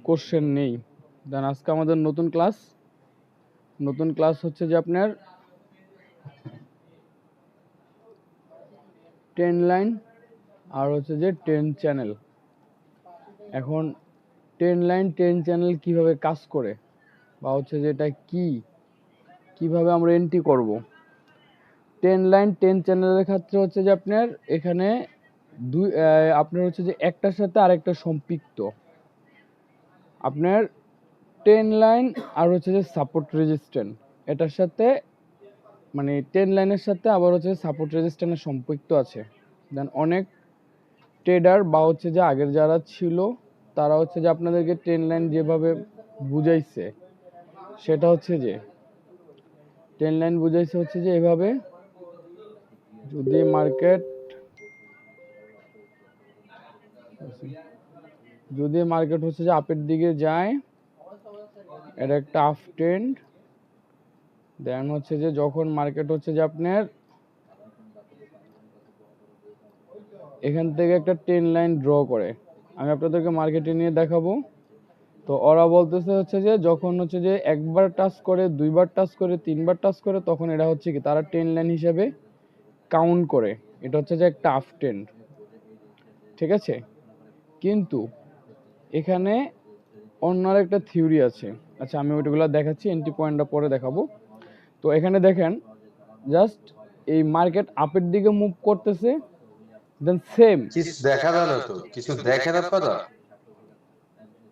Question নেই। দেন আজকে আমাদের নতুন ক্লাস হচ্ছে যে আপনার 10 লাইন আর হচ্ছে যে 10 চ্যানেল। এখন 10 লাইন 10 চ্যানেল কিভাবে কাজ করে বা হচ্ছে যে এটা কিভাবে আমরা এন্ট্রি করব। 10 লাইন 10 চ্যানেলের ক্ষেত্রে হচ্ছে যে আপনার এখানে আপনার হচ্ছে যে একটার সাথে আরেকটা সম্পৃক্ত। আপনার 10 লাইন আর হচ্ছে যে সাপোর্ট রেজিস্ট্যান্ট, এটার সাথে মানে 10 লাইনের সাথে আবার হচ্ছে সাপোর্ট রেজিস্ট্যান্টের সম্পৃক্ত আছে। দেন অনেক ট্রেডার বা হচ্ছে যে আগের যারা ছিল তারা হচ্ছে যে আপনাদেরকে 10 লাইন যেভাবে বুঝাইছে সেটা হচ্ছে যে 10 লাইন বুঝাইছে হচ্ছে যে এভাবে, যদি মার্কেট হচ্ছে যে আপের দিকে যায়, এটা একটা আপ ট্রেন্ড। দেন হচ্ছে যে যখন মার্কেট হচ্ছে যে আপনার এখান থেকে একটা 10 লাইন ড্র করে, আমি আপনাদেরকে মার্কেটে নিয়ে দেখাবো। তো ওরা বলতেছে হচ্ছে যে যখন হচ্ছে যে একবার টাচ করে, দুইবার টাচ করে, তিনবার টাচ করে, তখন এটা হচ্ছে কি তারা 10 লাইন হিসেবে কাউন্ট করে। এটা হচ্ছে যে একটা আপ ট্রেন্ড, ঠিক আছে। কিন্তু এখানে অন্য একটা থিওরি আছে। আচ্ছা আমি ওইগুলো দেখাচ্ছি, এন্ট্রি পয়েন্টটা পরে দেখাবো। তো এখানে দেখেন জাস্ট এই মার্কেট আপের দিকে মুভ করতেছে, দেন সেম কিছু দেখা যায় না, তো কিছু দেখেন আপনারা?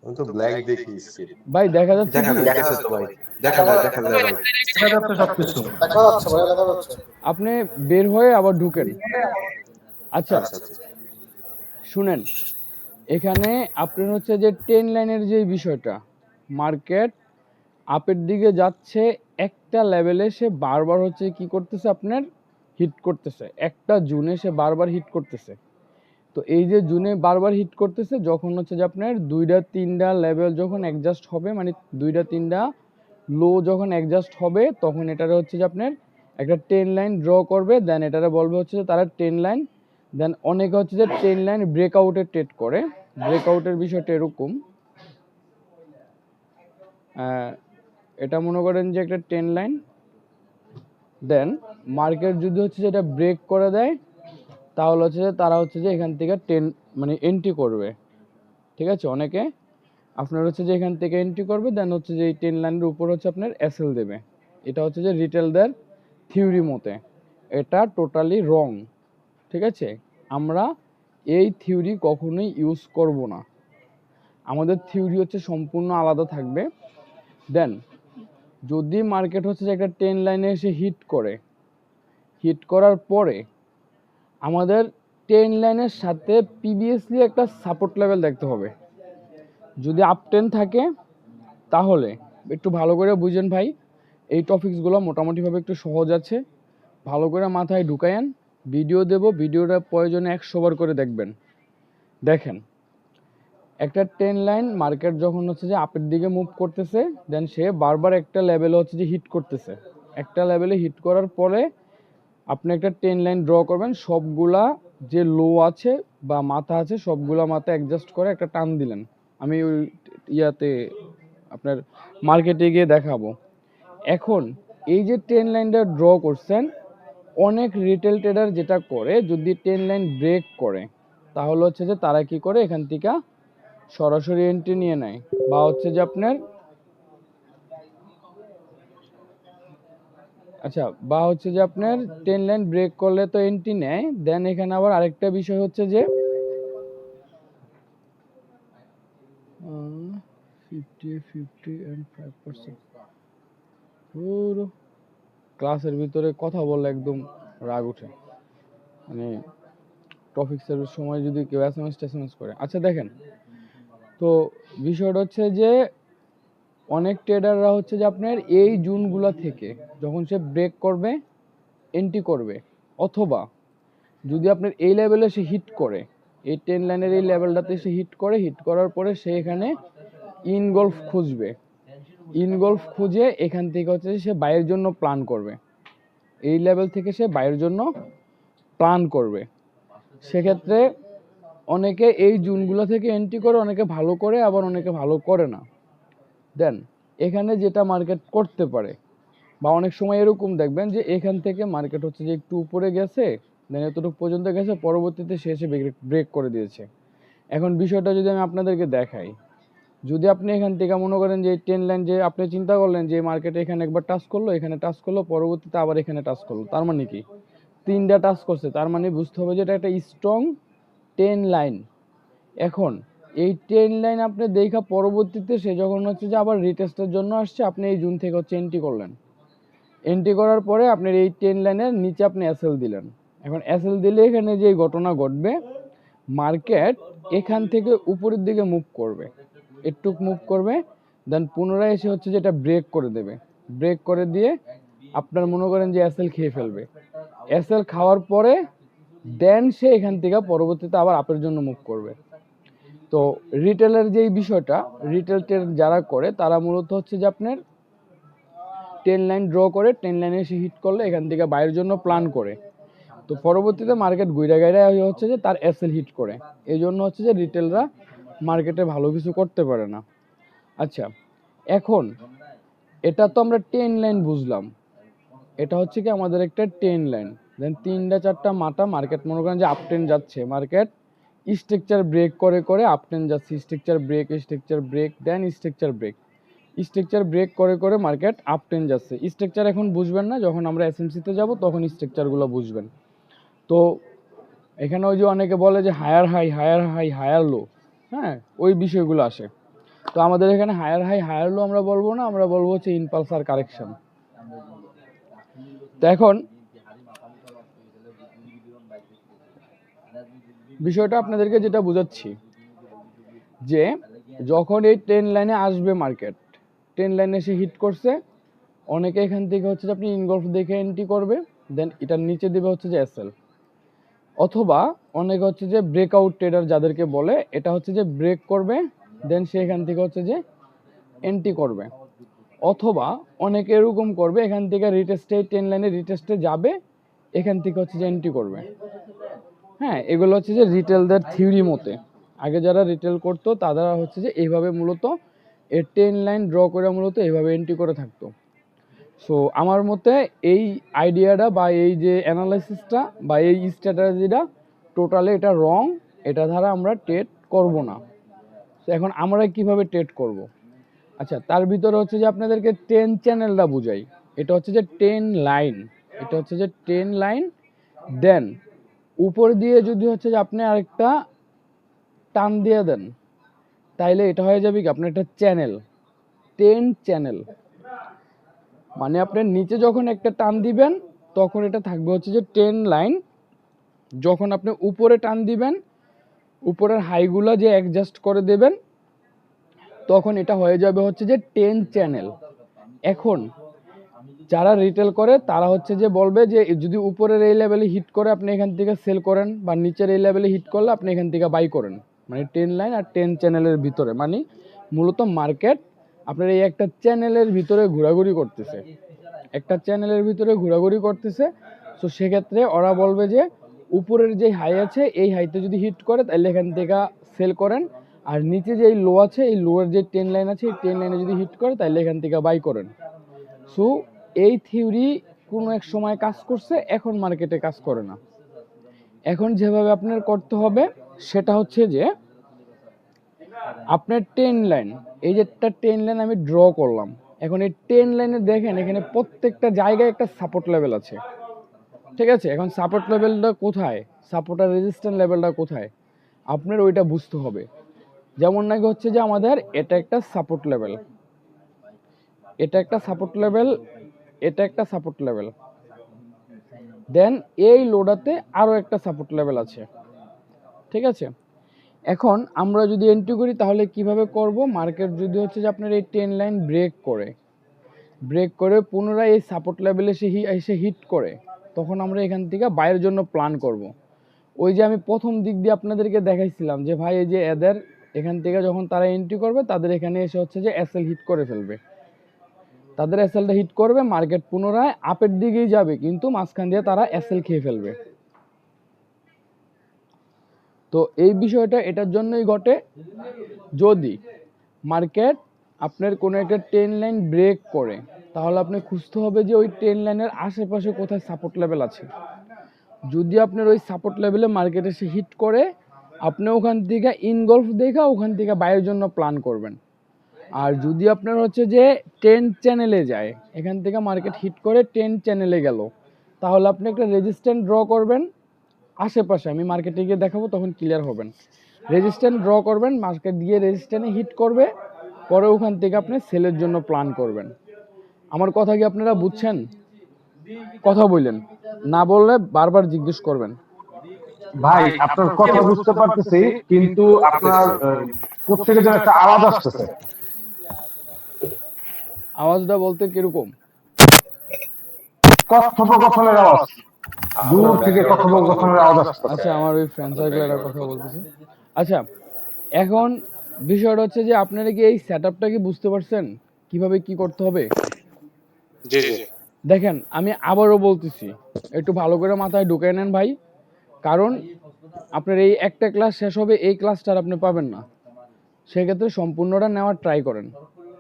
আমি তো ব্ল্যাঙ্ক দেখি স্ক্রিন। ভাই দেখা যাচ্ছে কি? দেখা যাচ্ছে তো ভাই, দেখা যায় ভাই, দেখা যাচ্ছে সবকিছু, দেখা যাচ্ছে ভাই, দেখা যাচ্ছে। আপনি বের হয়ে আবার ঢুকেন। আচ্ছা আচ্ছা আচ্ছা, শুনেন, এখানে আপনার হচ্ছে যে 10 লাইনের যে বিষয়টা, মার্কেট আপের দিকে যাচ্ছে, একটা লেভেলে সে বারবার হচ্ছে কি করতেছে, আপনার হিট করতেছে। একটা জুনে সে বারবার হিট করতেছে। তো এই যে জুনে বারবার হিট করতেছে, যখন হচ্ছে যে আপনার দুইটা তিনটা লেভেল যখন অ্যাডজাস্ট হবে, মানে দুইটা তিনটা লো যখন অ্যাডজাস্ট হবে, তখন এটারে হচ্ছে যে আপনার একটা 10 লাইন ড্র করবে। দেন এটারে বলবে হচ্ছে যে তারা 10 লাইন। দেন অনেকে হচ্ছে যে 10 লাইন ব্রেকআউটে ট্রেড করে। ব্রেকআউটের বিষয়টা এরকম, এটা মনে করেন যে একটা 10 লাইন। দেন মার্কেট যদি হচ্ছে যে এটা ব্রেক করে দেয়, তাহলে হচ্ছে যে তারা হচ্ছে যে এখান থেকে 10 মানে এন্ট্রি করবে, ঠিক আছে। অনেকে আপনার হচ্ছে যে এখান থেকে এন্ট্রি করবে, দেন হচ্ছে যে এই 10 লাইনের উপর হচ্ছে আপনার এসএল দেবে। এটা হচ্ছে যে রিটেলদের থিওরি মতে, এটা টোটালি রং, ঠিক আছে। আমরা এই থিওরি কখনোই ইউজ করব না, আমাদের থিওরি হচ্ছে সম্পূর্ণ আলাদা থাকবে। দেন যদি মার্কেট হচ্ছে যে একটা 10 লাইনে এসে হিট করে, হিট করার পরে আমাদের 10 লাইনের সাথে প্রিভিয়াসলি একটা সাপোর্ট লেভেল দেখতে হবে। যদি আপ 10 থাকে তাহলে একটু ভালো করে বুঝেন ভাই, এই টপিকসগুলো মোটামুটিভাবে একটু সহজ আছে, ভালো করে মাথায় ঢুকায়েন। ভিডিও দেব, ভিডিওটা প্রয়োজনে 100 বার করে দেখবেন। দেখেন একটা 10 লাইন মার্কেট যখন হচ্ছে যে আপের দিকে মুভ করতেছে, দেন সে বারবার একটা লেভেলে হচ্ছে যে হিট করতেছে। একটা লেভেলে হিট করার পরে আপনি একটা 10 লাইন ড্র করবেন, সবগুলা যে লো আছে বা মাথা আছে সবগুলা মাথা অ্যাডজাস্ট করে একটা টান দিলেন। আমি ওই ইয়াতে আপনার মার্কেটে গিয়ে দেখাবো। এখন এই যে 10 লাইনটা ড্র করছেন, অনেক রিটেল ট্রেডার যেটা করে, যদি 10 লাইন ব্রেক করে তাহলে হচ্ছে যে তারা কি করে, এখান থেকে সরাসরি এন্ট্রি নিয়ে নেয়, বা হচ্ছে যে আপনার আচ্ছা বা হচ্ছে যে আপনার 10 লাইন ব্রেক করলে তো এন্ট্রি নেয়। দেন এখানে আবার আরেকটা বিষয় হচ্ছে যে 50 and 5%, পুরো ক্লাসের ভিতরে কথা বললে একদম রাগ উঠে, মানে টপিক্সের সময় যদি কেউ এসএমএস করে। আচ্ছা দেখেন, তো বিষয়টা হচ্ছে যে অনেক ট্রেডাররা হচ্ছে যে আপনার এই জুনগুলা থেকে যখন সে ব্রেক করবে এন্ট্রি করবে, অথবা যদি আপনার এই লেভেলে সে হিট করে, এই 10 লাইনের এই লেভেলটাতে সে হিট করে, হিট করার পরে সে এখানে ইনগলফ খুঁজবে। ইনগলফ খুঁজে এখান থেকে হচ্ছে সে বাইয়ের জন্য প্ল্যান করবে, এই লেভেল থেকে সে বাইয়ের জন্য প্ল্যান করবে। সেক্ষেত্রে অনেকে এই জোনগুলো থেকে এন্ট্রি করে, অনেকে ভালো করে, আবার অনেকে ভালো করে না। দেন এখানে যেটা মার্কেট করতে পারে, বা অনেক সময় এরকম দেখবেন যে এখান থেকে মার্কেট হচ্ছে যে একটু উপরে গেছে, দেন এতটুকু পর্যন্ত গেছে, পরবর্তীতে সে এসে ব্রেক করে দিয়েছে। এখন বিষয়টা যদি আমি আপনাদেরকে দেখাই, যদি আপনি এখান থেকে মনে করেন যে ট্রেন লাইন, যে আপনি চিন্তা করলেন যে মার্কেটে এখানে একবার টাচ করলো, এখানে টাচ করলো, পরবর্তীতে আবার এখানে টাচ করলো, তার মানে কি 3টা টাচ করছে, তার মানে বুঝতে হবে যে এটা একটা স্ট্রং ট্রেন লাইন। এখন এই ট্রেন লাইন আপনি দেখা পরবর্তীতে সে যখন হচ্ছে যে আবার রিটেস্টের জন্য আসছে, আপনি এই জুন থেকে হচ্ছে এন্ট্রি করলেন। এন্ট্রি করার পরে আপনার এই ট্রেন লাইনের নিচে আপনি এসএল দিলেন। এখন এসএল দিলে এখানে যে ঘটনা ঘটবে, মার্কেট এখান থেকে উপরের দিকে মুভ করবে, একটু মুভ করবে, দেন পুনরায় এসে হচ্ছে যেটা ব্রেক করে দেবে। ব্রেক করে দিয়ে আপনার মনে করেন যে এসএল খেয়ে ফেলবে। এসএল খাওয়ার পরে দেন সে এখান থেকে পরবর্তীতে আবার আপের জন্য মুভ করবে। তো রিটেলের যেই বিষয়টা, রিটেল ট্রেড যারা করে তারা মূলত হচ্ছে যে আপনার 10 লাইন ড্র করে, 10 লাইনে এসে হিট করলে এখান থেকে বাইরের জন্য প্ল্যান করে, তো পরবর্তীতে মার্কেট ঘুরে গাইরা হচ্ছে যে তার এসএল হিট করে। এই জন্য হচ্ছে যে রিটেলরা মার্কেটে ভালো কিছু করতে পারে না। আচ্ছা, এখন এটা তো আমরা 10 লাইন বুঝলাম, এটা হচ্ছে কি আমাদের একটা 10 লাইন। দেন 3টা 4টা মাথা, মার্কেট মনে করেন যে আপটেন যাচ্ছে, মার্কেট স্ট্রাকচার ব্রেক করে করে আপটেন যাচ্ছে, স্ট্রাকচার ব্রেক দেন স্ট্রাকচার ব্রেক, স্ট্রাকচার ব্রেক করে করে মার্কেট আপটেন যাচ্ছে। স্ট্রাকচার এখন বুঝবেন না, যখন আমরা এসএমসিতে যাব তখন স্ট্রাকচারগুলো বুঝবেন। তো এখানে ওই যে অনেকে বলে যে হায়ার হাই হায়ার লো, হ্যাঁ, ওই বিষয়গুলো আসে। তো আমাদের এখানে হায়ার হাই হায়ার লো আমরা বলবো না, আমরা বলবো হচ্ছে ইম্পালসার কারেকশন। তো এখন বিষয়টা আপনাদেরকে যেটা বোঝাচ্ছি, যে যখন এই ট্রেন লাইনে আসবে মার্কেট, ট্রেন লাইনে এসে হিট করছে, অনেকে এখান থেকে হচ্ছে যে আপনি ইনগলফ দেখে এন্ট্রি করবে, দেন এটার নিচে দেবে হচ্ছে যে এসএল, অথবা অনেকে হচ্ছে যে ব্রেকআউট ট্রেডার যাদেরকে বলে, এটা হচ্ছে যে ব্রেক করবে, দেন সে এখান থেকে হচ্ছে যে এন্ট্রি করবে, অথবা অনেকে এরকম করবে এখান থেকে রিটেস্টে, 10 লাইনে রিটেস্টে যাবে, এখান থেকে হচ্ছে যে এন্ট্রি করবে। হ্যাঁ, এগুলো হচ্ছে যে রিটেলদের থিওরি মতে, আগে যারা রিটেল করতো তারা হচ্ছে যে এইভাবে মূলত এই 10 লাইন ড্র করে মূলত এইভাবে এন্ট্রি করে থাকতো। সো আমার মতে এই আইডিয়াটা বা এই যে অ্যানালাইসিসটা বা এই স্ট্র্যাটেজিটা টোটালি এটা রং, এটা দ্বারা আমরা ট্রেড করব না। তো এখন আমরা কিভাবে ট্রেড করব? আচ্ছা, তার ভিতরে হচ্ছে যে আপনাদেরকে 10 চ্যানেলটা বুঝাই। এটা হচ্ছে যে 10 লাইন, এটা হচ্ছে যে 10 লাইন, দেন উপর দিয়ে যদি হচ্ছে যে আপনি আরেকটা টান দিয়ে দেন, তাইলে এটা হয়ে যাবে কি আপনার একটা চ্যানেল, 10 চ্যানেল। মানে আপনার নিচে যখন একটা টান দিবেন তখন এটা থাকবে হচ্ছে যে 10 লাইন, যখন আপনি উপরে টান দিবেন, উপরের হাইগুলো যে অ্যাডজাস্ট করে দেবেন, তখন এটা হয়ে যাবে হচ্ছে যে 10 চ্যানেল। এখন যারা রিটেল করে তারা হচ্ছে যে বলবে যে যদি উপরের এই লেভেলে হিট করে আপনি এখান থেকে সেল করেন, বা নিচের এই লেভেলে হিট করলে আপনি এখান থেকে বাই করেন। মানে 10 লাইন আর 10 চ্যানেলের ভিতরে, মানে মূলত মার্কেট আপনার এই একটা চ্যানেলের ভিতরে ঘোরাঘুরি করতেছে, একটা চ্যানেলের ভিতরে ঘোরাঘুরি করতেছে। তো সেক্ষেত্রে ওরা বলবে যে উপরের যে হাই আছে এই হাইতে যদি হিট করে তাহলে এখান থেকে সেল করেন, আর নিচে যে লো আছে এই লোয়ের যে 10 লাইন আছে এই 10 লাইনে যদি হিট করে তাহলে এখান থেকে বাই করেন। সো এই থিওরি কোনো এক সময় কাজ করছে, এখন মার্কেটে কাজ করে না। এখন যেভাবে আপনার করতে হবে সেটা হচ্ছে যে আপনার 10 লাইন, এই যে একটা 10 লাইন আমি ড্র করলাম, এখন এই 10 লাইনে দেখেন এখানে প্রত্যেকটা জায়গায় একটা সাপোর্ট লেভেল আছে, ঠিক আছে? এখন সাপোর্ট লেভেলটা কোথায়, সাপোর্ট আর রেজিস্ট্যান্স লেভেলটা কোথায়, আপনার ওইটা বুঝতে হবে। যেমন নাকি হচ্ছে যে আমাদের এটা একটা সাপোর্ট লেভেল, এটা একটা সাপোর্ট লেভেল, এটা একটা সাপোর্ট লেভেল, দেন এই লোডাতে আরো একটা সাপোর্ট লেভেল আছে, ঠিক আছে? এখন আমরা যদি এন্ট্রি করি তাহলে কিভাবে করব? মার্কেট যদি হচ্ছে যে আপনার এই 10 লাইন ব্রেক করে পুনরায় এই সাপোর্ট লেভেলে এসে হিট করে, তখন আমরা এখান থেকে বাইরের জন্য প্ল্যান করব। ওই যে আমি প্রথম দিক দিয়ে আপনাদেরকে দেখাইছিলাম যে ভাই এই যে এদের এখান থেকে যখন তারা এন্ট্রি করবে তাদের এখানে এসে হচ্ছে যে এসএল হিট করে ফেলবে, তাদের এসএলটা হিট করবে, মার্কেট পুনরায় আপের দিকেই যাবে, কিন্তু মাঝখান দিয়ে তারা এসএল খেয়ে ফেলবে। তো এই বিষয়টা এটার জন্যই ঘটে, যদি মার্কেট আপনার কোনো একটা ট্রেন লাইন ব্রেক করে, তাহলে আপনি খুঁজতে হবে যে ওই ট্রেন লাইনের আশেপাশে কোথায় সাপোর্ট লেভেল আছে। যদি আপনার ওই সাপোর্ট লেভেলে মার্কেট এসে হিট করে, আপনি ওখান থেকে ইনগলফ দেখা ওখান থেকে বাইরের জন্য প্ল্যান করবেন। আর যদি আপনার হচ্ছে যে 10 চ্যানেলে যায়, এখান থেকে মার্কেট হিট করে 10 চ্যানেলে গেল, তাহলে আপনি একটা রেজিস্ট্যান্ট ড্র করবেন আশেপাশে, আমি মার্কেটে গিয়ে দেখাবো তখন ক্লিয়ার হবেন। রেজিস্ট্যান্ট ড্র করবেন, মার্কেট গিয়ে রেজিস্ট্যান্টে হিট করবে, পরে ওখান থেকে আপনি সেলের জন্য প্ল্যান করবেন। আমার কথা কি আপনারা বুঝছেন? কথা বললেন, না বললে বারবার জিজ্ঞেস করবেন। ভাই আপনার কথা বুঝতে পারতেছি, কিন্তু আপনার প্রত্যেকের যেন একটা আওয়াজ আসতেছে। আওয়াজটা বলতে কিরকম? কথোপকথনের আওয়াজ, দূর থেকে কথোপকথনের আওয়াজ আসতেছে। আচ্ছা, আমার ওই ফ্রেন্ড সার্কেলের কথা বলতেছে। আচ্ছা, এখন বিষয়টা হচ্ছে যে আপনারা কি এই সেটআপটা কি বুঝতে পারছেন কিভাবে কি করতে হবে? জি জি। দেখেন, আমি আবারও বলতেছি, একটু ভালো করে মাথায় ঢুকে নেন ভাই, কারণ আপনার এই একটা ক্লাস শেষ হবে, এই ক্লাসটা আর আপনি পাবেন না। সেক্ষেত্রে সম্পূর্ণটা নেওয়ার ট্রাই করেন।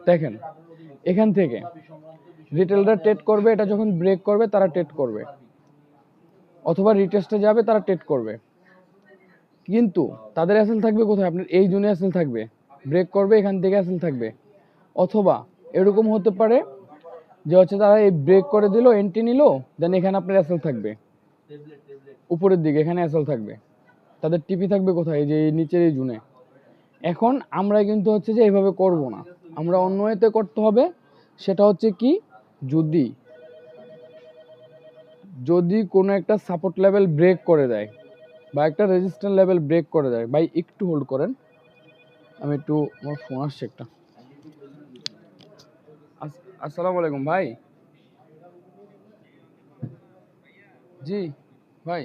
দেখেন, এখান থেকে রিটেলরা ট্রেড করবে, এটা যখন ব্রেক করবে তারা ট্রেড করবে, অথবা রিটেস্টে যাবে তারা ট্রেড করবে, কিন্তু তাদের অ্যাসেল থাকবে কোথায়? আপনার এই জোনে অ্যাসেল থাকবে, ব্রেক করবে এখান থেকে অ্যাসেল থাকবে। অথবা এরকম হতে পারে যে হচ্ছে তারা এই ব্রেক করে দিল, এন্ট্রি নিল, দেন এখানে আপনার অ্যাসেল থাকবে উপরের দিকে, এখানে অ্যাসেল থাকবে, তাদের টিপি থাকবে কোথায়? এই যে এই নিচের এই জোনে। এখন আমরা কিন্তু হচ্ছে যে এইভাবে করব না, আমরা অন্য এতে করতে হবে। সেটা হচ্ছে কি, যদি যদি কোনো একটা সাপোর্ট লেভেল ব্রেক করে দেয় বা একটা রেজিস্ট্যান্স লেভেল ব্রেক করে দেয়, ভাই একটু হোল্ড করেন, আমি একটু, আমার ফোন আসছে একটা। আসসালামু আলাইকুম ভাই। জি ভাই,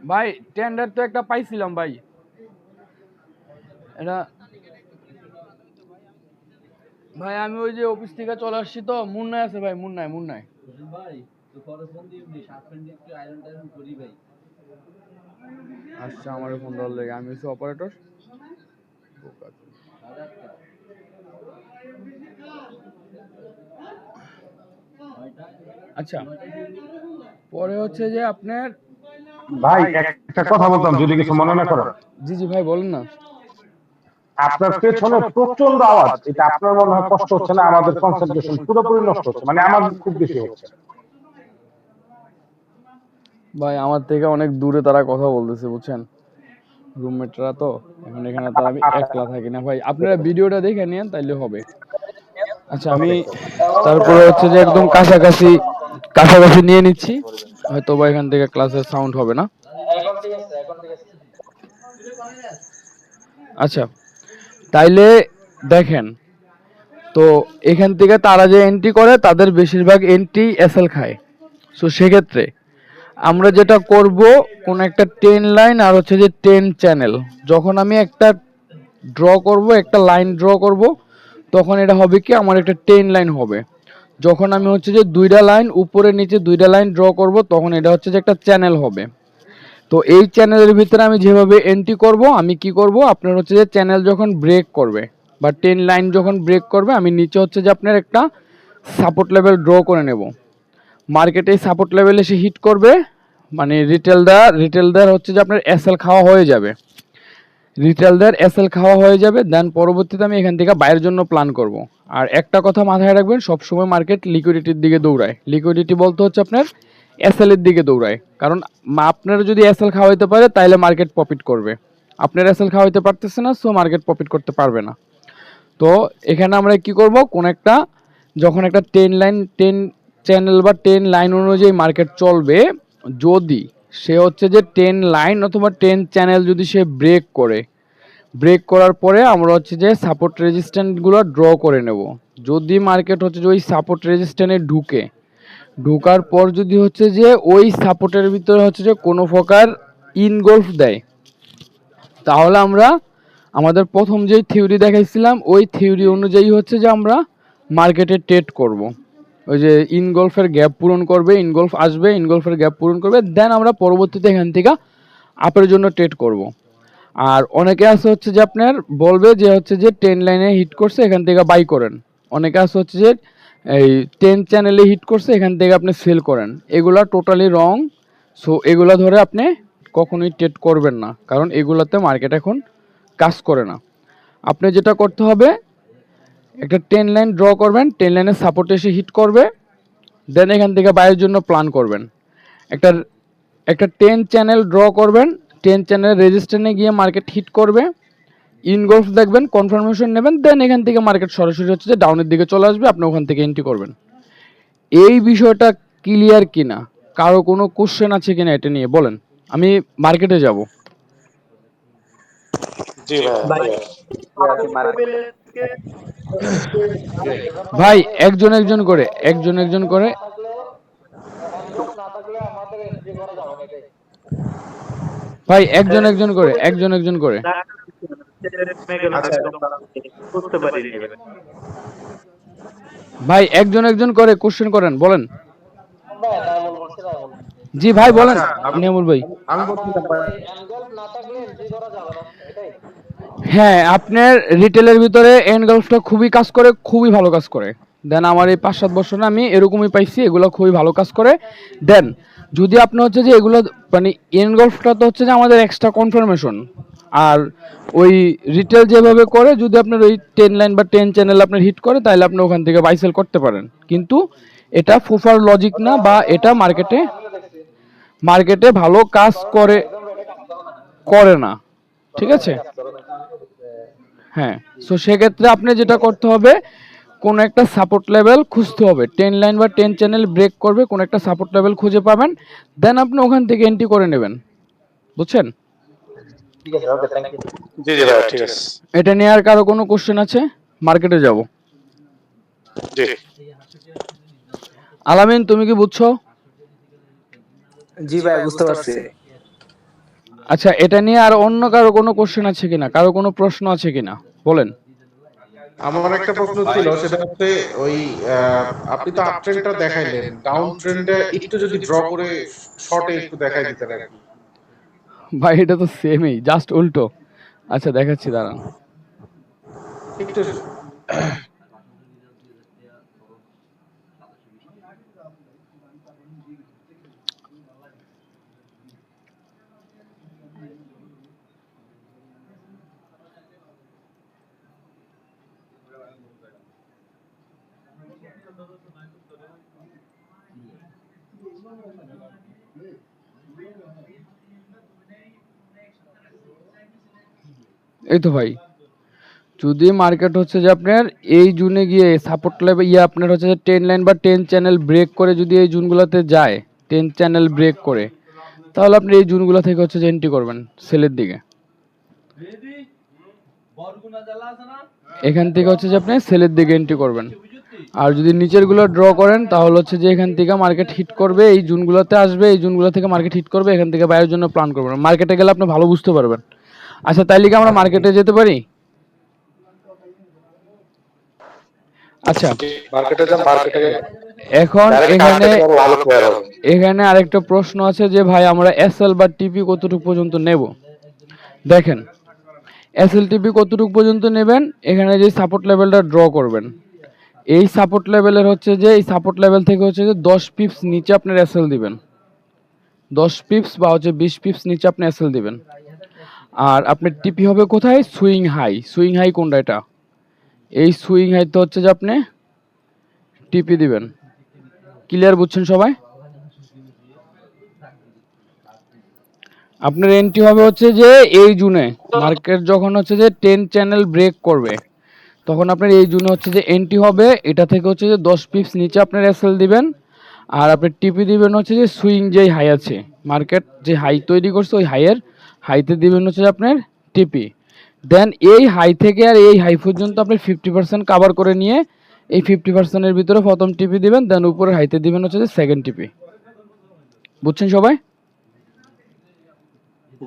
ভাই টেন্ডার তো একটা পাইছিলাম ভাই, এটা ভাই আমি ওই যে অফিস থেকে চলে আসছি তো, মুন্নায় আছে ভাই, মুন্নায় মুন্নায়। আচ্ছা, আমার ফোন দেওয়ার লেগে, আমি হচ্ছে অপারেটর। আচ্ছা, পরে হচ্ছে যে আপনার, ভাই একটা কথা বলতাম, যদি কিছু মনে না করেন। জি জি ভাই বলেন না। আপনার পেছনে প্রচন্ড আওয়াজ, এটা আপনার মনে হয় কষ্ট হচ্ছে না? আমাদের কনসেন্ট্রেশন পুরোপুরি নষ্ট হচ্ছে, মানে আমার খুব বেশি হচ্ছে। ভাই আমার থেকে অনেক দূরে তারা কথা বলতেছে, বুঝছেন, রুমমেটরা তো, এখন এখানে তো আমি একলা থাকি না ভাই, আপনারা ভিডিওটা দেখে নিন তাইলে হবে। আচ্ছা, আমি তারপরে হচ্ছে যে একদম কাছাকাছি কাছাকাছি নিয়ে নিচ্ছি, হয়তো বা এখান থেকে ক্লাসের সাউন্ড হবে না। আচ্ছা, তাইলে দেখেন, তো এখান থেকে তারা যে এন্ট্রি করে তাদের বেশিরভাগ এন্ট্রি এসএল খায়। সো সেক্ষেত্রে আমরা যেটা করব, কোন একটা 10 লাইন আর হচ্ছে যে 10 চ্যানেল, যখন আমি একটা ড্র করব, একটা লাইন ড্র করব, তখন এটা হবে কি, আমার একটা 10 লাইন হবে। যখন আমি হচ্ছে যে দুইটা লাইন উপরে নিচে দুইটা লাইন ড্র করব, তখন এটা হচ্ছে যে একটা চ্যানেল হবে। তো এই চ্যানেলের ভিতরে আমি যেভাবে এন্ট্রি করব, আমি কি করব, আপনার হচ্ছে যে চ্যানেল যখন ব্রেক করবে বা 10 লাইন যখন ব্রেক করবে, আমি নিচে হচ্ছে যে আপনার একটা সাপোর্ট লেভেল ড্র করে নেব। মার্কেটে সাপোর্ট লেভেল এসে হিট করবে, মানে রিটেলদার হচ্ছে যে আপনার এসএল খাওয়া হয়ে যাবে, রিটেলদার এসএল খাওয়া হয়ে যাবে, দেন পরবর্তীতে আমি এখান থেকে বাইরের জন্য প্ল্যান করব। আর একটা কথা মাথায় রাখবেন, সবসময় মার্কেট লিকুইডিটির দিকে দৌড়ায়। লিকুইডিটি বলতে হচ্ছে আপনার এসএল এর দিকে দৌড়ায়, কারণ আপনারা যদি এসএল খাওয়াইতে পারে তাহলে মার্কেট প্রফিট করবে, আপনার এসএল খাওয়াইতে পারতেছে না, সো মার্কেট প্রফিট করতে পারবে না। তো এখানে আমরা কি করব, কোন একটা, যখন একটা 10 লাইন 10 চ্যানেল বা 10 লাইন অনুযায়ী মার্কেট চলবে, যদি সে হচ্ছে যে 10 লাইন অথবা 10 চ্যানেল যদি সে ব্রেক করে, ব্রেক করার পরে আমরা হচ্ছে যে সাপোর্ট রেজিস্ট্যান্টগুলো ড্র করে নেব। যদি মার্কেট হচ্ছে যে ওই সাপোর্ট রেজিস্ট্যান্টে ঢুকার পর যদি হচ্ছে যে ওই সাপোর্টের ভিতরে হচ্ছে যে কোনো প্রকার ইনগলফ দেয়, তাহলে আমরা আমাদের প্রথম যেই থিওরি দেখাইছিলাম ওই থিওরি অনুযায়ী হচ্ছে যে আমরা মার্কেটে ট্রেড করব। ওই যে ইনগলফের গ্যাপ পূরণ করবে, ইনগলফ আসবে, ইনগলফের গ্যাপ পূরণ করবে, দেন আমরা পরবর্তীতে এখান থেকে আপের জন্য ট্রেড করব। আর অনেকে আছে হচ্ছে যে আপনার বলবে যে হচ্ছে যে 10 লাইনে হিট করছে এখান থেকে বাই করেন, অনেকে আছে হচ্ছে যে এই 10 চ্যানেলে হিট করছে এখান থেকে আপনি সেল করেন, এগুলা টোটালি রং। সো এগুলা ধরে আপনি কখনোই ট্রেড করবেন না, কারণ এগুলাতে মার্কেট এখন কাজ করে না। আপনি যেটা করতে হবে, একটা 10 লাইন ড্র করবেন, 10 লাইনের সাপোর্ট এসে হিট করবে, দেন এখান থেকে বাইয়ের জন্য প্ল্যান করবেন। একটা একটা 10 চ্যানেল ড্র করবেন, 10 চ্যানেল রেজিস্ট্যান্টে গিয়ে মার্কেট হিট করবে, ইনগলফ দেখবেন, কনফার্মেশন নেবেন, দেন এখান থেকে মার্কেট সরাসরি হচ্ছে যে ডাউনের দিকে চলে আসবে, আপনি ওখান থেকে এন্ট্রি করবেন। এই বিষয়টা ক্লিয়ার কিনা, কারো কোনো কোশ্চেন আছে কিনা এটা নিয়ে বলেন, আমি মার্কেটে যাব। জি ভাই। ভাই একজন একজন করে, একজন একজন করে, ভাই একজন একজন করে, একজন একজন করে। বুঝতে পারিনি এবার। ভাই একজন একজন করে কোশ্চেন করেন, বলেন। জি ভাই বলেন, নিয়ামুল ভাই। আমি বলছিলাম ভাই, হ্যাঁ, আপনার রিটেলের ভিতরে এনগলফটা খুবই কাজ করে, খুবই ভালো কাজ করে। দেন আমার এই 5-7 বছরে আমি এরকমই পাইছি, এগুলো খুবই ভালো কাজ করে। দেন যদি আপনি হচ্ছে যে এগুলো মানে এনগলফটা তো হচ্ছে যে আমাদের এক্সট্রা কনফার্মেশন, আর ওই রিটেল যেভাবে করে যদি আপনার ওই 10 লাইন বা 10 চ্যানেল আপনার হিট করে তাহলে আপনি ওখান থেকে বাই সেল করতে পারেন, কিন্তু এটা ফুফার লজিক না, বা এটা মার্কেটে মার্কেটে ভালো কাজ করে করে না, ঠিক আছে। হ্যাঁ, সো সেক্ষেত্রে আপনি যেটা করতে হবে, কোন একটা সাপোর্ট লেভেল খুঁজতে হবে, 10 লাইন বা 10 চ্যানেল ব্রেক করবে, কোন একটা সাপোর্ট লেভেল খুঁজে পাবেন, দেন আপনি ওখান থেকে এন্ট্রি করে নেবেন, বুঝছেন। জি জি ভাই, ঠিক আছে। এটা নিয়ে আর কারো কোনো কোশ্চেন আছে? মার্কেটে যাব। জি। আলামিন তুমি কি বুঝছো? জি ভাই, বুঝতে পারছি। আচ্ছা, এটা নিয়ে আর অন্য কারো কোনো কোশ্চেন আছে কিনা, কারো কোনো প্রশ্ন আছে কিনা বলেন। আমার একটা প্রশ্ন ছিল, সেটা হচ্ছে ওই আপনি তো আপ ট্রেন্ডটা দেখাইলেন, ডাউন ট্রেন্ডে একটু যদি ড্র করে শর্টে একটু দেখাই দিতেন আর কি। ভাই এটা তো সেমই, জাস্ট উল্টো। আচ্ছা দেখাচ্ছি, দাঁড়ান। একটু এই তো ভাই, যদি মার্কেট হচ্ছে যে আপনার এই জুনে গিয়ে সাপোর্ট লেভেল আপনার হচ্ছে যে 10 লাইন বা 10 চ্যানেল ব্রেক করে যদি এই জুনগুলোতে যায়, 10 চ্যানেল ব্রেক করে, তাহলে আপনি এই জুনগুলো থেকে হচ্ছে যে এন্ট্রি করবেন সেলের দিকে। এখান থেকে হচ্ছে যে আপনি সেলের দিকে এন্ট্রি করবেন। আর যদি নিচের গুলো ড্র করেন তাহলে হচ্ছে যে এখান থেকে মার্কেট হিট করবে, এই জুনগুলোতে আসবে, এই জুনগুলো থেকে মার্কেট হিট করবে, এখান থেকে বাইরের জন্য প্ল্যান করবেন। মার্কেটে গেলে আপনি ভালো বুঝতে পারবেন। আচ্ছা তাইলে কি আমরা মার্কেটে যেতে পারি? আচ্ছা, মার্কেটে যান, মার্কেটে এখন ডাইরেক্ট কাজ এখানে থেকে আরো ভালো প্লেয়ার হবে। এখানে আরেকটা প্রশ্ন আছে যে ভাই আমরা এসএল বা টিপি কতটুকু পর্যন্ত নেব। দেখেন, এসএল টিপি কতটুকু পর্যন্ত নেবেন, এখানে যে সাপোর্ট লেভেলটা ড্র করবেন, এই সাপোর্ট লেভেলের হচ্ছে যে এই সাপোর্ট লেভেল থেকে হচ্ছে যে 10 পিপস নিচে আপনার এসএল দিবেন, 10 পিপস বা হচ্ছে 20 পিপস নিচে আপনি এসএল দিবেন। আর আপনার টিপি হবে কোথায়? Swing high. সুইং হাই কোনটা? এটা এই সুইং হাই তো হচ্ছে যে আপনি টিপি দিবেন। ক্লিয়ার বুঝছেন সবাই? আপনার এন্ট্রি হবে হচ্ছে যে এই জুনে মার্কেট যখন হচ্ছে যে 10 চ্যানেল ব্রেক করবে, তখন আপনার এই জুনে হচ্ছে যে এন্ট্রি হবে, এটা থেকে হচ্ছে যে 10 পিপস নিচে আপনার এসএল দিবেন। আর আপনি টিপি দিবেন হচ্ছে যে সুইং যেই হাই আছে, মার্কেট যে হাই তৈরি করছে ওই হাইয়ের হাইতে দিবেন হচ্ছে যে আপনার টিপি। দেন এই হাই থেকে আর এই হাই পর্যন্ত আপনি 50% কাভার করে নিয়ে এই 50%-এর ভিতরে প্রথম টিপি দিবেন, দেন উপরে হাইতে দিবেন হচ্ছে যে সেকেন্ড টিপি। বুঝছেন সবাই?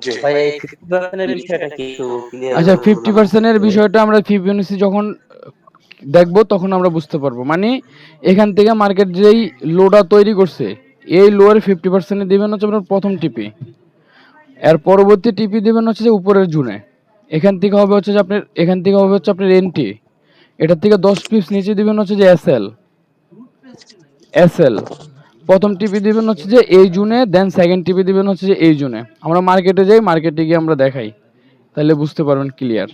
জি ভাই এই 50% এর বিষয়টা কি একটু ক্লিয়ার আচ্ছা, করে বলুন আমাকে। 50%-এর বিষয়টা আমরা ফিবোনাচি যখন দেখবো তখন আমরা বুঝতে পারবো। মানে এখান থেকে মার্কেট যেই লোটা তৈরি করছে, এই লোয়ের 50% দিবেন হচ্ছে আপনার প্রথম টিপি, এর পরবর্তী টিপি দিবেন হচ্ছে যে উপরের জুনে। এখান থেকে হবে হচ্ছে যে আপনার, এখান থেকে হবে হচ্ছে আপনার এনটি, এটার থেকে 10 পিপস নিচে দিবেন হচ্ছে যে এসএল। প্রথম টিপি দিবেন হচ্ছে যে এই জুনে, দেন সেকেন্ড টিপি দিবেন হচ্ছে যে এই জুনে। আমরা মার্কেটে যাই, মার্কেটে গিয়ে আমরা দেখাই, তাহলে বুঝতে পারবেন ক্লিয়ার।